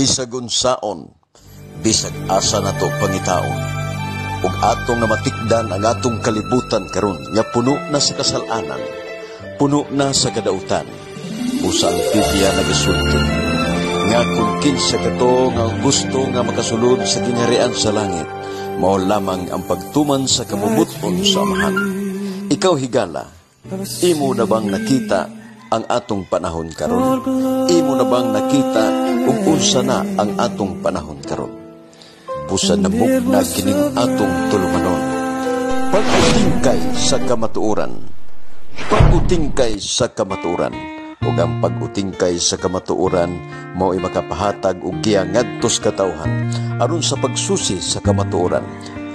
bisag unsaon, bisag asa nato pangitaon, ug atong namatikdan ang atong kalibutan karon nga puno na sa kasalanan, puno na sa kadautan. Usa ang Biblia nagasulti nga kung kinsa kato nga gusto nga makasulod sa ginharian sa langit, mao lamang ang pagtuman sa kamubuton sa Amahan. Ikaw higala, imo na bang nakita ang atong panahon karon? Imo na bang nakita ug unsa na ang atong panahon karon? Busa na mugna kining atong tulumanon. Pag-utingkay sa kamatuoran. Pag-utingkay sa kamatuoran. Ug ang pag-utingkay sa kamatuoran mao ay makapahatag og giya ngadto sa katawhan aron sa pagsusi sa kamatuoran.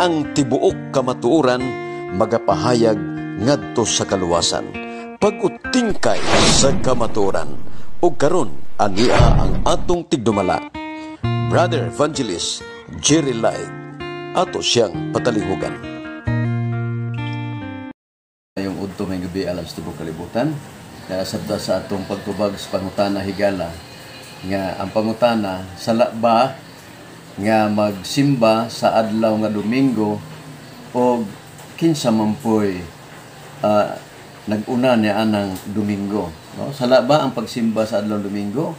Ang tibuok kamatuoran magapahayag ngadto sa kaluwasan. Pag-utingkay sa kamatuoran. Ug karon ania ang atong tigdumala. Brother Evangelist Jerry Light, ato siyang patalingugan. Ngayong udto may gabi alas tubok kalibutan. Kaya sabta sa atong pagtubag sa pangutana higala nga ang pangutana sala ba nga magsimba sa adlaw nga Domingo o kinsa man poy nag-una niya anang Domingo, no? Sala ba ang pagsimba sa adlaw Domingo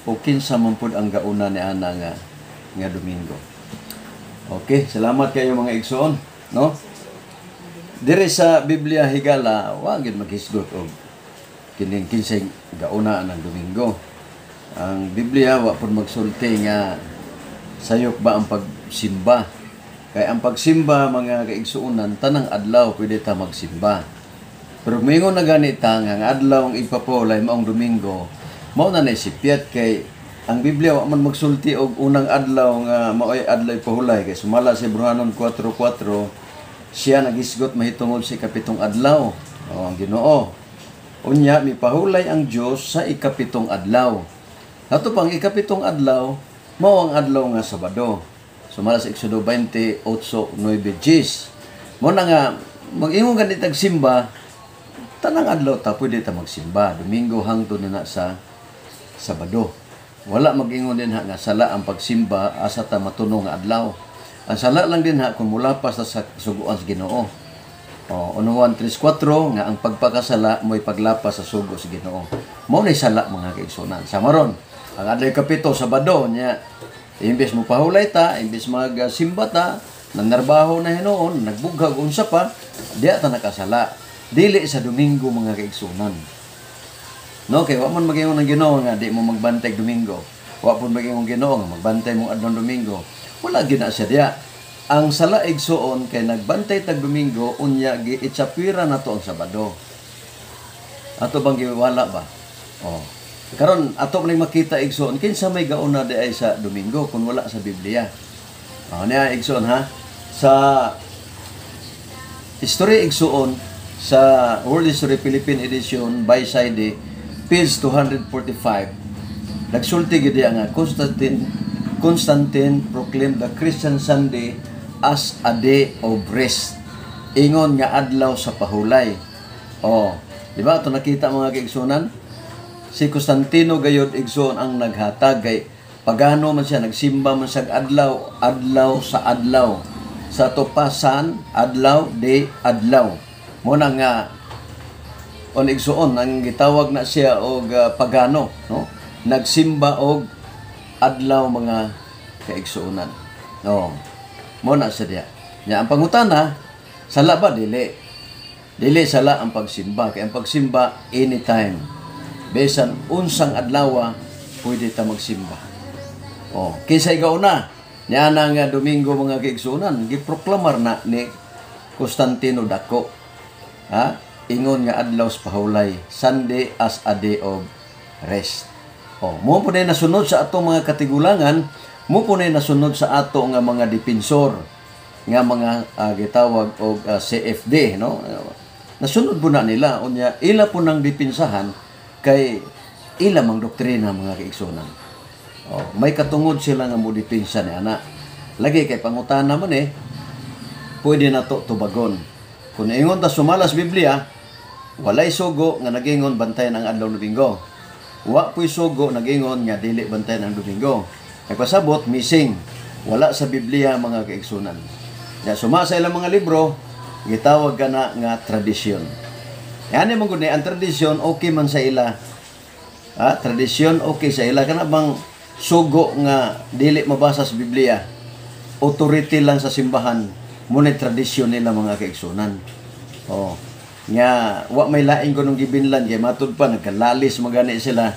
o kinsa man pud ang gauna niya ana nga Domingo? Okay, salamat kayo mga igsoon, no? Dire sa Biblia higala wa gid maghisgot og kining kinsay gauna ng Domingo. Ang Biblia wa pud magsulti nga sayop ba ang pagsimba. Kay ang pagsimba mga kaigsuonan tanang adlaw pwede ta magsimba. Pero mingon na ganita nga ang adlaw ang ipapolay maong Domingo, mao na naisipyat kay ang Biblia wa man magsulti og unang adlaw nga maoy adlaw pahulay kay sumala sa Hebrehanon 4:4 siya nagisgot mahitungod sa ikapitong adlaw. O ang Ginoo unya mipahulay ang Dios sa ikapitong adlaw. Ato pang ikapitong adlaw mao ang adlaw nga Sabado. Sumala sa Exodo 28:9-10. Mo na nga mag-ingon ganitag simba tanang adlaw ta pwede ta magsimba, Domingo hangtod na sa Sabado. Wala mag-ingon din nga sala ang pagsimba asa ta matuno nga adlaw. Ang sala lang din kung mulapas sa suguan sa Ginoo. Ono 1:3-4 nga ang pagpakasala mo'y paglapas sa sugo sa Ginoo. Mao ni sala mga kaigsunan. Samaron, ang adlaw kapito Sabado nya imbes mo pahulay ta, imbes magsimba ta, nanarbaho na hinoon, nagbughag unsa pa, diya ta nakasala. Dili sa Domingo mga kaigsunan. No, kay wa man mag-ingon ng Ginoo nga di mo magbantay Domingo. Wa pud mag-ingon Ginoo nga magbantay mo adlaw Domingo. Wala gina siya diya. Ang sala igsuon kay nagbantay tag Domingo unya giitsapira nato ang Sabado. Ato bang giwala ba? Karon ato man makita igsuon kinsa may gauna di ay sa Domingo kun wala sa Biblia. Niya igsuon ha. Sa History igsuon sa World History Philippine Edition by Side page 245 nagsulti gid nga Constantine proclaimed the Christian Sunday as a day of rest. Ingon nga adlaw sa pahulay. Di ba? Ito nakita mga kaigsunan. Si Constantino gayod igsoon ang naghatag kay pagano man siya nagsimba man sa adlaw sa adlaw. Sa tupasan adlaw de adlaw. Mo na nga on igsoon ang gitawag na siya og pagano, no? Nagsimba og adlaw mga kaigsuonan. Mo na sa diya. Nya ang pangutana, sala ba dili? Dili sala ang pagsimba kay ang pagsimba anytime. Bisan unsang adlaw pwede ta magsimba. Kinsay gauna? Nya na nga Domingo mga kaigsuonan, giproklamar na ni Constantino Dako. Ingon nga adlaw sa pahulay, Sunday as a day of rest. Mo po na nasunod sa atong mga katigulangan, mo po na nasunod sa ato nga mga depensor, nga mga gitawag og CFD, no? Nasunod po na nila, unya ila po nang depensahan kay ila mang doktrina mga kaigsunan. May katungod sila nga mo depensa ni ana. Lagi kay pangutana man pwede na to tubagon. Kung ingon ta sumalas Biblia, walay sugo nga nagingon bantayan ang adlaw Domingo. Wa puy sugo nagingon nga dili bantayan ang Domingo. Nagpasabot, missing. Wala sa Biblia mga kaigsunan. Ya, suma sa ilang mga libro, gitawag ka na nga tradisyon. Yan yung mga ang tradisyon, okay man sa ila. Tradisyon, okay sa ila. Kana bang sugo nga dili mabasa sa Biblia, authority lang sa simbahan, muna tradisyon nila mga kaigsunan. Nga, wa may laing ko nung gibinlan, kaya matud pa, nagkalalis magani sila,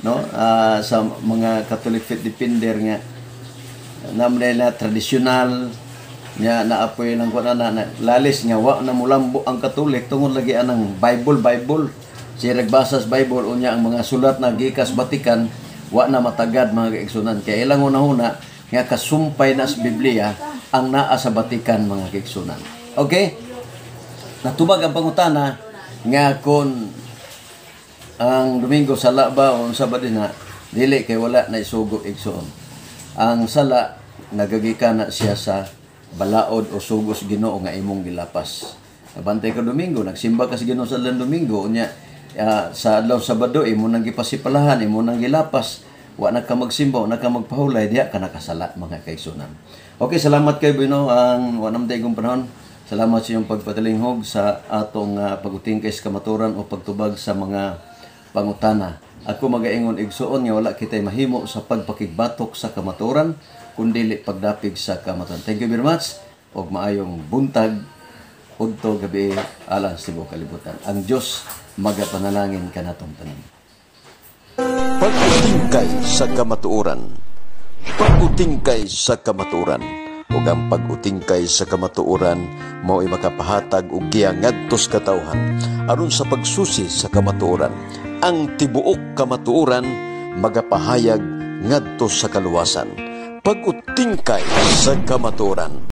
no? Sa mga Catholic faith defender nga, naman na tradisyonal, nga naapoy lang ko na lalis nga, wa na mulambo ang Katolik, tungod lagi anang Bible, siya nagbasa sa Bible, unya ang mga sulat na gikas Batikan, wa na matagad mga kaigsunan. Kaya ilang una-una, nga kasumpay na sa Biblia, ang naa sa Batikan mga kaigsunan. Okay? Natubag ang pangutana, nga kung ang Domingo sala ba o Sabado na, dili kay wala na isugo igsoon. Ang sala, nagagika na siya sa balaod o sugos Ginoo nga imong gilapas. Nabantay ka Domingo, nagsimba ka sa Ginoo sa adlaw Domingo, unya sa adlaw Sabado imo nang gipasipalahan, imo nang gilapas, wa na ka magsimba, wa na ka magpahulay, diha ka nakasala mga kaigsunan. Okay, salamat kay Bino ang wanam daygong panahon. Salamat sa iyong pagpatalinghog sa atong pagutingkay sa kamaturan o pagtubag sa mga pangutana. Ako magaingon igsuon nga wala kitay mahimo sa pagpakigbatok sa kamaturan kundi pagdapig sa kamaturan. Thank you very much og maayong buntag udto gabi alang sa tibuok kalibutan. Ang Dios magapanalangin kanatong tanan. Pag-utingkay sa kamatuoran. Pag-utingkay sa kamatuoran. Ug ang pag-utingkay sa kamatuoran mao'y makapahatag og giya ngadto sa katawhan aron sa pagsusi sa kamatuoran. Ang tibuok kamatuoran magapahayag ngadto sa kaluwasan. Pag-utingkay sa kamatuoran.